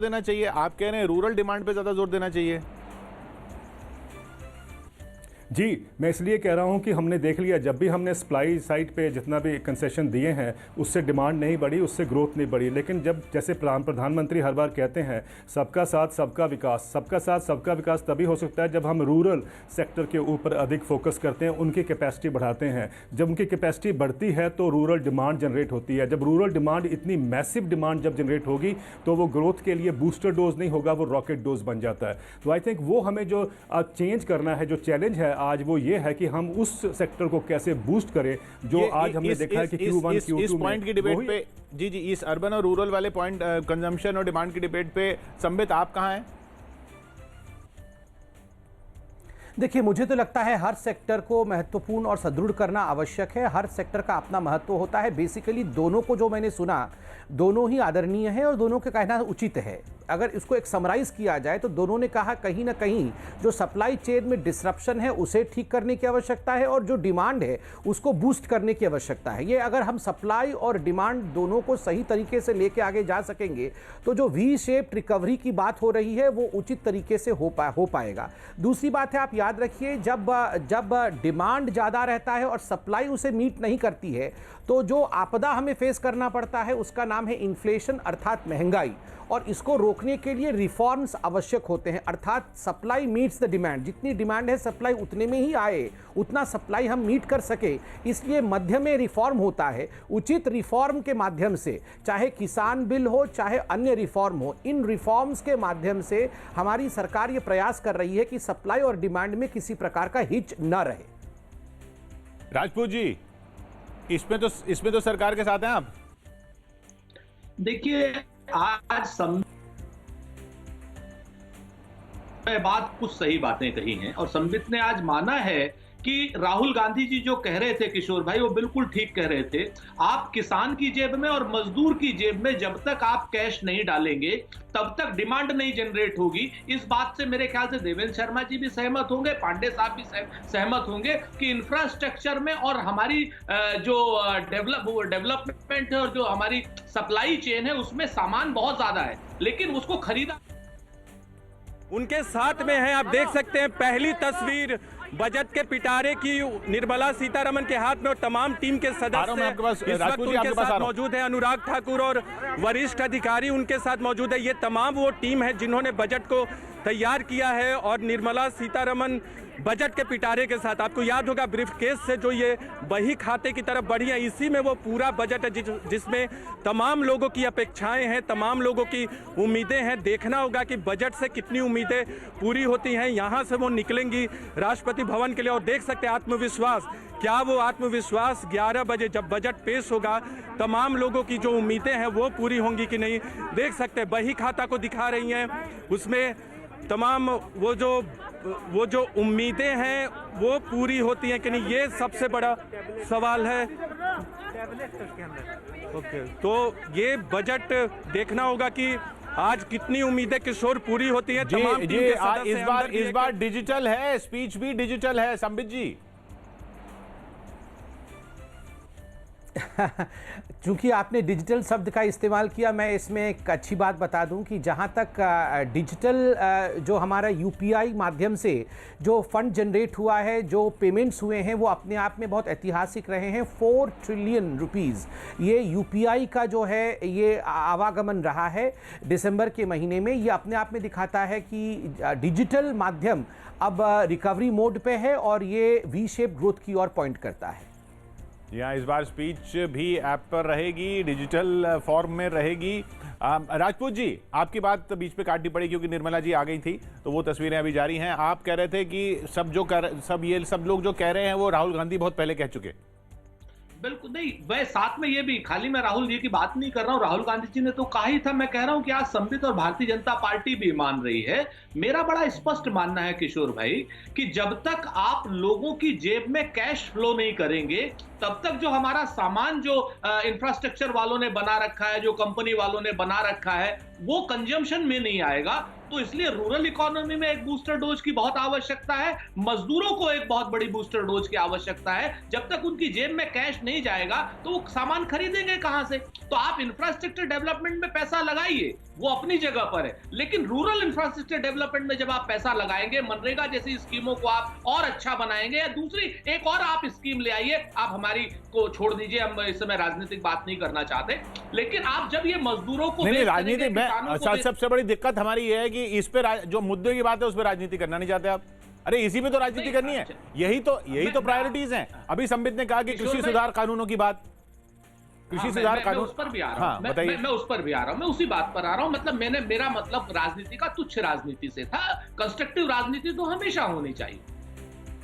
देना चाहिए, आप कह रहे हैं रूरल डिमांड पे ज़्यादा जोर देना चाहिए। जी, मैं इसलिए कह रहा हूं कि हमने देख लिया, जब भी हमने सप्लाई साइड पे जितना भी कंसेशन दिए हैं उससे डिमांड नहीं बढ़ी, उससे ग्रोथ नहीं बढ़ी। लेकिन जब जैसे प्रधानमंत्री हर बार कहते हैं सबका साथ सबका विकास, सबका साथ सबका विकास तभी हो सकता है जब हम रूरल सेक्टर के ऊपर अधिक फोकस करते हैं, उनकी कैपेसिटी बढ़ाते हैं। जब उनकी कैपेसिटी बढ़ती है तो रूरल डिमांड जनरेट होती है। जब रूरल डिमांड इतनी मैसिव डिमांड जब जनरेट होगी तो वो ग्रोथ के लिए बूस्टर डोज नहीं होगा, वो रॉकेट डोज बन जाता है। तो आई थिंक वो हमें जो चेंज करना है, जो चैलेंज है आज, वो ये है कि हम उस सेक्टर को कैसे बूस्ट करें जो आज हमने देखा है कि Q1 Q2 इस पॉइंट की डिबेट पे जी इस अर्बन और रूरल वाले पॉइंट कंजम्पशन और डिमांड की डिबेट पे संबित आप कहां हैं? देखिए, मुझे तो लगता है हर सेक्टर को महत्वपूर्ण और सुदृढ़ करना आवश्यक है। हर सेक्टर का अपना महत्व होता है। बेसिकली दोनों को जो मैंने सुना, दोनों ही आदरणीय है और दोनों का कहना उचित है। अगर इसको एक समराइज किया जाए तो दोनों ने कहा कहीं ना कहीं जो सप्लाई चेन में डिसरप्शन है उसे ठीक करने की आवश्यकता है और जो डिमांड है उसको बूस्ट करने की आवश्यकता है। ये अगर हम सप्लाई और डिमांड दोनों को सही तरीके से लेके आगे जा सकेंगे तो जो वी शेप्ड रिकवरी की बात हो रही है वो उचित तरीके से हो पाएगा। दूसरी बात है, आप याद रखिए, जब डिमांड ज़्यादा रहता है और सप्लाई उसे मीट नहीं करती है तो जो आपदा हमें फेस करना पड़ता है उसका नाम है इन्फ्लेशन, अर्थात महंगाई। और इसको रोकने के लिए रिफॉर्म्स आवश्यक होते हैं, अर्थात सप्लाई मीट्स द डिमांड। जितनी डिमांड है सप्लाई उतने में ही आए, उतना सप्लाई हम मीट कर सके, इसलिए मध्य में रिफॉर्म होता है। उचित रिफॉर्म के माध्यम से, चाहे किसान बिल हो चाहे अन्य रिफॉर्म हो, इन रिफॉर्म्स के माध्यम से हमारी सरकार ये प्रयास कर रही है कि सप्लाई और डिमांड में किसी प्रकार का हिच न रहे। राजपूत जी, इसमें तो सरकार के साथ हैं आप। देखिए, आज बात कुछ सही बातें कही हैं और संबित ने आज माना है कि राहुल गांधी जी जो कह रहे थे, किशोर भाई, वो बिल्कुल ठीक कह रहे थे। आप किसान की जेब में और मजदूर की जेब में जब तक आप कैश नहीं डालेंगे तब तक डिमांड नहीं जनरेट होगी। इस बात से मेरे ख्याल से देवेंद्र शर्मा जी भी सहमत होंगे, पांडे साहब भी सहमत होंगे कि इंफ्रास्ट्रक्चर में और हमारी जो डेवलपमेंट है और जो हमारी सप्लाई चेन है उसमें सामान बहुत ज्यादा है, लेकिन उसको खरीदा उनके साथ में है। आप देख सकते हैं पहली तस्वीर बजट के पिटारे की निर्मला सीतारमण के हाथ में और तमाम टीम के सदस्य इस वक्त उनके साथ मौजूद है। अनुराग ठाकुर और वरिष्ठ अधिकारी उनके साथ मौजूद है। ये तमाम वो टीम है जिन्होंने बजट को तैयार किया है और निर्मला सीतारमण बजट के पिटारे के साथ, आपको याद होगा ब्रीफकेस से जो ये बही खाते की तरफ बढ़ी है, इसी में वो पूरा बजट है जिसमें तमाम लोगों की अपेक्षाएं हैं, तमाम लोगों की उम्मीदें हैं। देखना होगा कि बजट से कितनी उम्मीदें पूरी होती हैं। यहाँ से वो निकलेंगी राष्ट्रपति भवन के लिए और देख सकते हैं आत्मविश्वास, क्या वो आत्मविश्वास 11 बजे जब बजट पेश होगा तमाम लोगों की जो उम्मीदें हैं वो पूरी होंगी कि नहीं। देख सकते हैं बही खाता को दिखा रही हैं, उसमें तमाम वो जो उम्मीदें हैं वो पूरी होती हैं कि नहीं, ये सबसे बड़ा सवाल है। ओके, तो ये बजट देखना होगा कि आज कितनी उम्मीदें किशोर पूरी होती हैं। तमाम टीम के सदस्य इस बार डिजिटल है, स्पीच भी डिजिटल है संबित जी। चूंकि आपने डिजिटल शब्द का इस्तेमाल किया, मैं इसमें एक अच्छी बात बता दूं कि जहां तक डिजिटल जो हमारा यूपीआई माध्यम से जो फंड जनरेट हुआ है, जो पेमेंट्स हुए हैं, वो अपने आप में बहुत ऐतिहासिक रहे हैं। 4 ट्रिलियन रुपीस ये यूपीआई का जो है ये आवागमन रहा है दिसंबर के महीने में। ये अपने आप में दिखाता है कि डिजिटल माध्यम अब रिकवरी मोड पे है और ये वी शेप ग्रोथ की ओर पॉइंट करता है। यहाँ इस बार स्पीच भी ऐप पर रहेगी, डिजिटल फॉर्म में रहेगी। राजपूत जी, आपकी बात बीच पे काटनी पड़ी क्योंकि निर्मला जी आ गई थी, तो वो तस्वीरें अभी जारी हैं। आप कह रहे थे कि सब लोग जो कह रहे हैं वो राहुल गांधी बहुत पहले कह चुके। बिल्कुल नहीं, वह साथ में ये भी, खाली मैं राहुल जी की बात नहीं कर रहा हूं, राहुल गांधी जी ने तो कहा ही था। मैं कह रहा हूं कि आज संबित और भारतीय जनता पार्टी भी मान रही है। मेरा बड़ा स्पष्ट मानना है किशोर भाई कि जब तक आप लोगों की जेब में कैश फ्लो नहीं करेंगे तब तक जो हमारा सामान जो इंफ्रास्ट्रक्चर वालों ने बना रखा है, जो कंपनी वालों ने बना रखा है, वो कंजम्पशन में नहीं आएगा। तो इसलिए रूरल इकोनॉमी में एक बूस्टर डोज की बहुत आवश्यकता है, मजदूरों को एक बहुत बड़ी बूस्टर डोज की आवश्यकता है। जब तक उनकी जेब में कैश नहीं जाएगा तो वो सामान खरीदेंगे कहां से? तो आप इंफ्रास्ट्रक्चर डेवलपमेंट में पैसा लगाइए, वो अपनी जगह पर है, लेकिन रूरल इंफ्रास्ट्रक्चर डेवलपमेंट में जब आप पैसा लगाएंगे, मनरेगा जैसी स्कीमों को आप और अच्छा बनाएंगे, या दूसरी एक और आप स्कीम ले आइए, आप हमारी को छोड़ दीजिए, हम इस समय राजनीतिक बात नहीं करना चाहते, लेकिन आप जब ये मजदूरों को नहीं, राजनीति में सबसे बड़ी दिक्कत हमारी ये है कि इस पे जो मुद्दे की बात है उस पर राजनीति करना नहीं चाहते आप। अरे इसी पे तो राजनीति करनी है, यही तो प्रायोरिटीज हैं। अभी संबित ने कहा कि कृषि सुधार कानूनों की बात, कृषि सुधार कानून, उस पर भी आ रहा हूं, मैं उस पर भी आ रहा हूं, मैं उसी बात पर आ रहा हूं। मतलब मेरा मतलब राजनीति का तुच्छ राजनीति से था, कंस्ट्रक्टिव राजनीति तो हमेशा होनी चाहिए।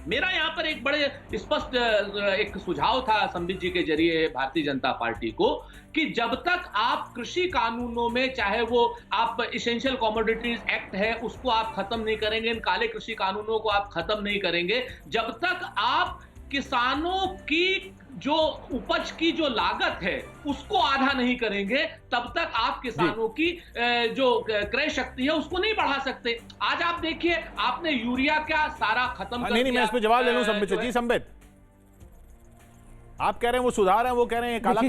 मेरा यहाँ पर एक बड़े स्पष्ट एक सुझाव था संबित जी के जरिए भारतीय जनता पार्टी को, कि जब तक आप कृषि कानूनों में, चाहे वो आप इसेंशियल कमोडिटीज एक्ट है उसको आप खत्म नहीं करेंगे, इन काले कृषि कानूनों को आप खत्म नहीं करेंगे, जब तक आप किसानों की जो उपज की जो लागत है उसको आधा नहीं करेंगे, तब तक आप किसानों की जो क्रय शक्ति है उसको नहीं बढ़ा सकते। आज आप देखिए, आपने यूरिया क्या सारा खत्म कर दिया। नहीं, मैं इस पे जवाब ले लूं संबित से। जी संबित, आप कह रहे हैं वो सुधार है, वो कह रहे हैं काला